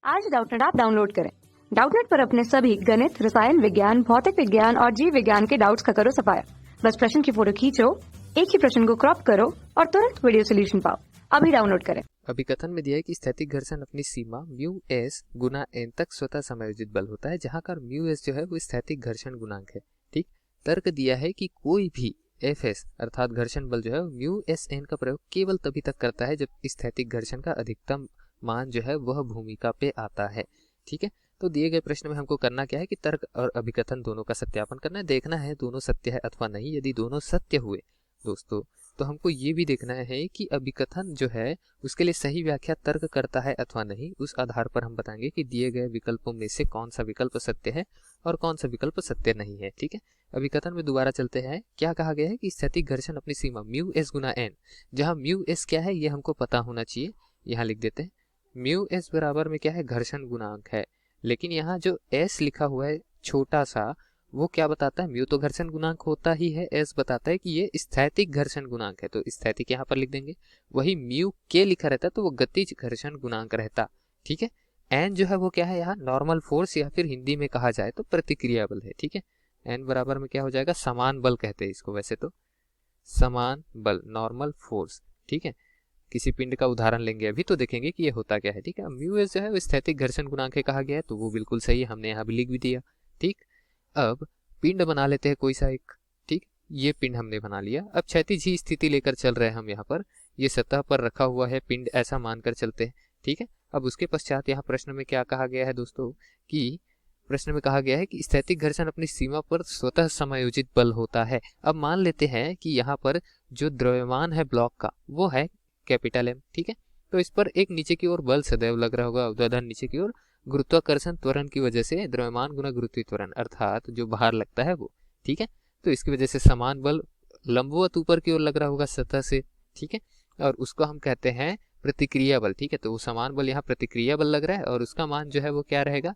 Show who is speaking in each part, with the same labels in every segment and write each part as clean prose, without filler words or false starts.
Speaker 1: आज Doubtnut app download करें। Doubtnut पर अपने सभी गणित, रसायन विज्ञान, भौतिक विज्ञान और जीव विज्ञान के डाउट्स का करो सफाया। बस प्रश्न की फोटो खींचो, एक ही प्रश्न को क्रॉप करो और तुरंत वीडियो सोल्यूशन पाओ। अभी डाउनलोड करें।
Speaker 2: अभिकथन में दिया है कि स्थैतिक घर्षण अपनी सीमा म्यू एस गुना एन तक स्वतः समायोजित बल होता है, जहां का म्यू एस जो है वो स्थैतिक घर्षण गुणांक है। ठीक, तर्क दिया है कि कोई भी एफ एस अर्थात घर्षण बल जो है म्यू एस एन का प्रयोग केवल तभी तक करता है जब स्थैतिक घर्षण का अधिकतम मान जो है वह भूमिका पे आता है। ठीक है, तो दिए गए प्रश्न में हमको करना क्या है कि तर्क और अभिकथन दोनों का सत्यापन करना है, देखना है दोनों सत्य है अथवा नहीं। यदि दोनों सत्य हुए दोस्तों तो हमको ये भी देखना है कि अभिकथन जो है उसके लिए सही व्याख्या तर्क करता है अथवा नहीं। उस आधार पर हम बताएंगे कि दिए गए विकल्पों में से कौन सा विकल्प सत्य है और कौन सा विकल्प सत्य नहीं है। ठीक है, अभिकथन में दोबारा चलते हैं। क्या कहा गया है कि स्थैतिक घर्षण अपनी सीमा म्यू एस गुना एन, जहां म्यू एस क्या है ये हमको पता होना चाहिए। यहाँ लिख देते हैं म्यू एस बराबर में क्या है, घर्षण गुणांक है, लेकिन यहाँ जो एस लिखा हुआ है छोटा सा वो क्या बताता है, म्यू तो घर्षण गुणांक होता ही है, एस बताता है कि ये स्थैतिक घर्षण गुणांक है, तो स्थैतिक यहाँ पर लिख देंगे। वही म्यू के लिखा रहता तो वो गतिज घर्षण गुणांक रहता। ठीक है, एन जो है वो क्या है, यहाँ नॉर्मल फोर्स या फिर हिंदी में कहा जाए तो प्रतिक्रिया बल है। ठीक है, एन बराबर में क्या हो जाएगा, समान बल कहते हैं इसको, वैसे तो समान बल नॉर्मल फोर्स। ठीक है, किसी पिंड का उदाहरण लेंगे अभी तो देखेंगे कि ये होता क्या है। ठीक है, म्यू एस जो है वो स्थैतिक घर्षण गुणांक है कहा गया है, तो वो बिल्कुल सही है, हमने यहाँ भी लिख भी दिया। ठीक, अब पिंड बना लेते हैं कोई सा एक। ठीक, ये पिंड हमने बना लिया। अब क्षैतिज ही स्थिति लेकर चल रहे हैं हम यहाँ पर, ये सतह पर रखा हुआ है पिंड ऐसा मानकर चलते हैं। ठीक है, अब उसके पश्चात यहाँ प्रश्न में क्या कहा गया है दोस्तों कि प्रश्न में कहा गया है कि स्थैतिक घर्षण अपनी सीमा पर स्वतः समायोजित बल होता है। अब मान लेते हैं कि यहाँ पर जो द्रव्यमान है ब्लॉक का वो है कैपिटल एम। ठीक है, तो इस पर एक नीचे की ओर बल सदैव लग रहा होगा, ऊर्ध्वाधर नीचे की ओर गुरुत्वाकर्षण त्वरण की वजह से द्रव्यमान गुना गुरुत्वीय त्वरण अर्थात जो भार लगता है वो। ठीक है, तो इसकी वजह से समान बल लंबवत ऊपर की ओर लग रहा होगा सतह से। ठीक है, और उसको हम कहते हैं प्रतिक्रिया बल। ठीक है, तो वो समान बल यहाँ प्रतिक्रिया बल लग रहा है और उसका मान जो है वो क्या रहेगा,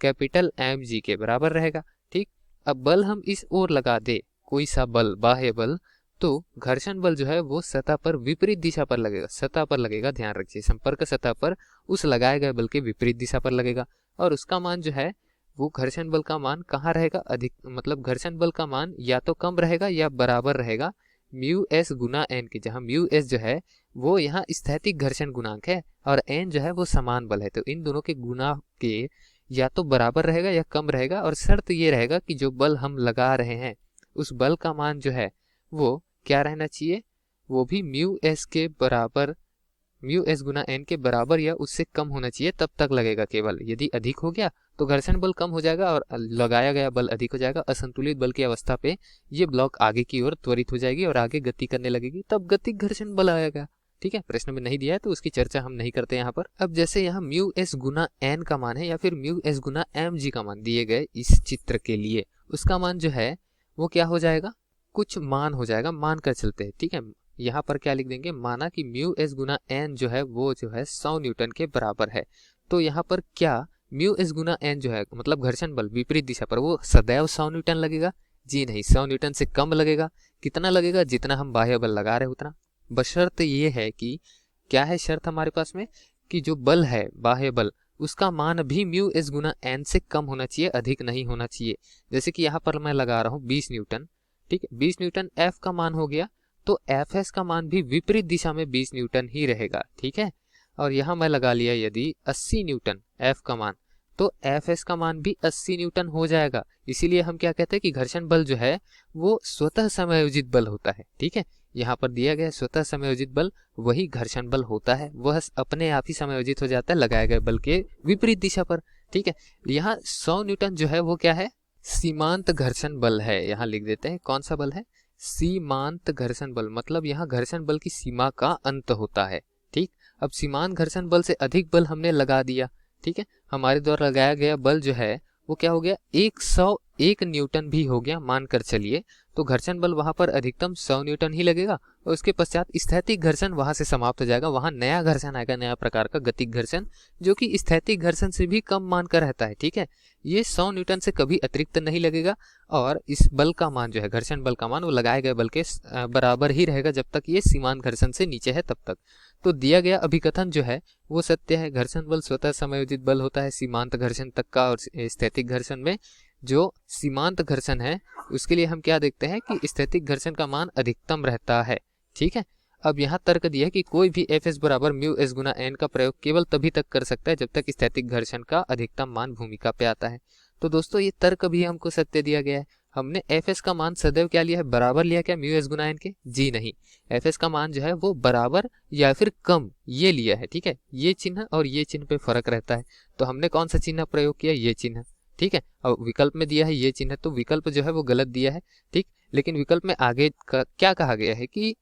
Speaker 2: कैपिटल एम जी के बराबर रहेगा। ठीक, अब बल हम इस ओर लगा दे कोई सा बल, बाह्य बल, तो घर्षण बल जो है वो सतह पर विपरीत दिशा पर लगेगा, सतह पर लगेगा, ध्यान रखिए, संपर्क सतह पर उस लगाए गए बल के विपरीत दिशा पर लगेगा और उसका मान जो है वो घर्षण बल का मान कहाँ रहेगा, अधिक, मतलब घर्षण बल का मान या तो कम रहेगा या बराबर रहेगा म्यू एस गुना एन के, जहाँ म्यू एस जो है वो यहाँ स्थैतिक घर्षण गुणांक है और एन जो है वो समान बल है, तो इन दोनों के गुना के या तो बराबर रहेगा या कम रहेगा। और शर्त ये रहेगा कि जो बल हम लगा रहे हैं उस बल का मान जो है वो क्या रहना चाहिए, वो भी म्यू एस के बराबर, म्यू एस गुना एन के बराबर या उससे कम होना चाहिए, तब तक लगेगा केवल। यदि अधिक हो गया तो घर्षण बल कम हो जाएगा और लगाया गया बल अधिक हो जाएगा। असंतुलित बल की अवस्था पे ये ब्लॉक आगे की ओर त्वरित हो जाएगी और आगे गति करने लगेगी, तब गतिक घर्षण बल आएगा। ठीक है, प्रश्न में नहीं दिया है तो उसकी चर्चा हम नहीं करते यहाँ पर। अब जैसे यहाँ म्यू एस गुना एन का मान है या फिर म्यू एस गुना एम जी का मान दिए गए इस चित्र के लिए, उसका मान जो है वो क्या हो जाएगा, कुछ मान हो जाएगा, मान कर चलते हैं। ठीक है, यहाँ पर क्या लिख देंगे, माना कि म्यू एस गुना एन जो है वो जो है 100 न्यूटन के बराबर है, तो यहाँ पर क्या म्यू एस गुना एन जो है मतलब घर्षण बल विपरीत दिशा पर वो सदैव 100 न्यूटन लगेगा, जी नहीं, 100 न्यूटन से कम लगेगा। कितना लगेगा, जितना हम बाह्य बल लगा रहे उतना, बशर्त ये है कि क्या है शर्त हमारे पास में कि जो बल है बाह्य बल उसका मान भी म्यू एस गुना एन से कम होना चाहिए, अधिक नहीं होना चाहिए। जैसे कि यहाँ पर मैं लगा रहा हूँ 20 न्यूटन। ठीक है, 20 न्यूटन एफ का मान हो गया, तो एफ एस का मान भी विपरीत दिशा में 20 न्यूटन ही रहेगा। ठीक है, और यहाँ मैं लगा लिया यदि 80 न्यूटन एफ का मान, तो एफ एस का मान भी 80 न्यूटन हो जाएगा। इसीलिए हम क्या कहते हैं कि घर्षण बल जो है वो स्वतः समायोजित बल होता है। ठीक है, यहाँ पर दिया गया स्वतः समायोजित बल वही घर्षण बल होता है, वह अपने आप ही समायोजित हो जाता है लगाए गए बल के विपरीत दिशा पर। ठीक है, यहाँ 100 न्यूटन जो है वो क्या है, सीमांत घर्षण बल है। यहाँ लिख देते हैं कौन सा बल है, सीमांत घर्षण बल, मतलब यहाँ घर्षण बल की सीमा का अंत होता है। ठीक, अब सीमांत घर्षण बल से अधिक बल हमने लगा दिया। ठीक है, हमारे द्वारा लगाया गया बल जो है वो क्या हो गया, 100 1 न्यूटन भी हो गया मानकर चलिए, तो घर्षण बल वहां पर अधिकतम 100 न्यूटन ही लगेगा और उसके पश्चात स्थैतिक घर्षण वहां से समाप्त हो जाएगा। वहां नया घर्षण आएगा, नया प्रकार का गतिक घर्षण, जो कि स्थैतिक घर्षण से भी कम मान का रहता है। ठीक है, ये 100 न्यूटन से कभी अतिरिक्त नहीं लगेगा और इस बल का मान जो है, घर्षण बल का मान, वो लगाए गए बल के बराबर ही रहेगा जब तक ये सीमांत घर्षण से नीचे है तब तक। तो दिया गया अभिकथन जो है वो सत्य है। घर्षण बल स्वतः समायोजित बल होता है सीमांत घर्षण तक का, और स्थैतिक घर्षण में जो सीमांत घर्षण है उसके लिए हम क्या देखते हैं कि स्थैतिक घर्षण का मान अधिकतम रहता है। ठीक है, अब यहाँ तर्क दिया है कि कोई भी Fs बराबर म्यू एस गुना एन का प्रयोग केवल तभी तक कर सकता है जब तक स्थैतिक घर्षण का अधिकतम मान भूमिका पे आता है। तो दोस्तों ये तर्क भी हमको सत्य दिया गया है। हमने Fs का मान सदैव क्या लिया है, बराबर लिया क्या म्यू एस गुना एन के? जी नहीं, Fs का मान जो है वो बराबर या फिर कम ये लिया है। ठीक है, ये चिन्ह और ये चिन्ह पे फर्क रहता है, तो हमने कौन सा चिन्ह प्रयोग किया, ये चिन्ह। ठीक है, अब विकल्प में दिया है ये चिन्ह, तो विकल्प जो है वो गलत दिया है। ठीक, लेकिन विकल्प में आगे क्या कहा गया है कि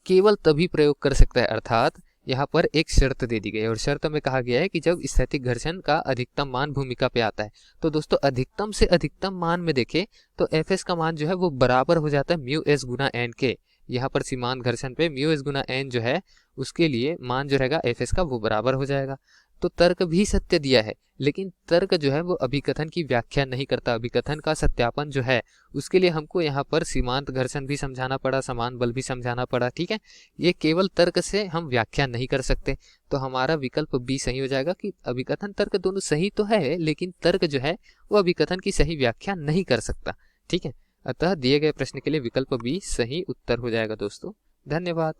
Speaker 2: केवल तभी प्रयोग कर सकता है, अर्थात यहाँ पर एक शर्त दे दी गई है और शर्त में कहा गया है कि जब स्थैतिक घर्षण का अधिकतम मान भूमिका पे आता है। तो दोस्तों अधिकतम से अधिकतम मान में देखें तो Fs का मान जो है वो बराबर हो जाता है म्यू एस गुना एन के। यहाँ पर सीमांत घर्षण पे म्यू एस गुना एन जो है उसके लिए मान जो रहेगा Fs का वो बराबर हो जाएगा। तो तर्क भी सत्य दिया है, लेकिन तर्क जो है वो अभिकथन की व्याख्या नहीं करता। अभिकथन का सत्यापन जो है उसके लिए हमको यहाँ पर सीमांत घर्षण भी समझाना पड़ा, समान बल भी समझाना पड़ा। ठीक है, ये केवल तर्क से हम व्याख्या नहीं कर सकते। तो हमारा विकल्प बी सही हो जाएगा कि अभिकथन तर्क दोनों सही तो है, लेकिन तर्क जो है वो अभिकथन की सही व्याख्या नहीं कर सकता। ठीक है, अतः दिए गए प्रश्न के लिए विकल्प बी सही उत्तर हो जाएगा। दोस्तों धन्यवाद।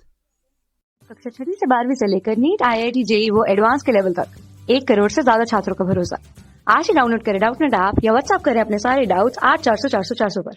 Speaker 1: कक्षा 6 से 12वीं से लेकर नीट, IIT, JEE वो एडवांस के लेवल तक 1 करोड़ से ज्यादा छात्रों का भरोसा। आज ही डाउनलोड करें डाउटनेट ऐप या व्हाट्सएप करें अपने सारे डाउट्स 8400 400 400 पर।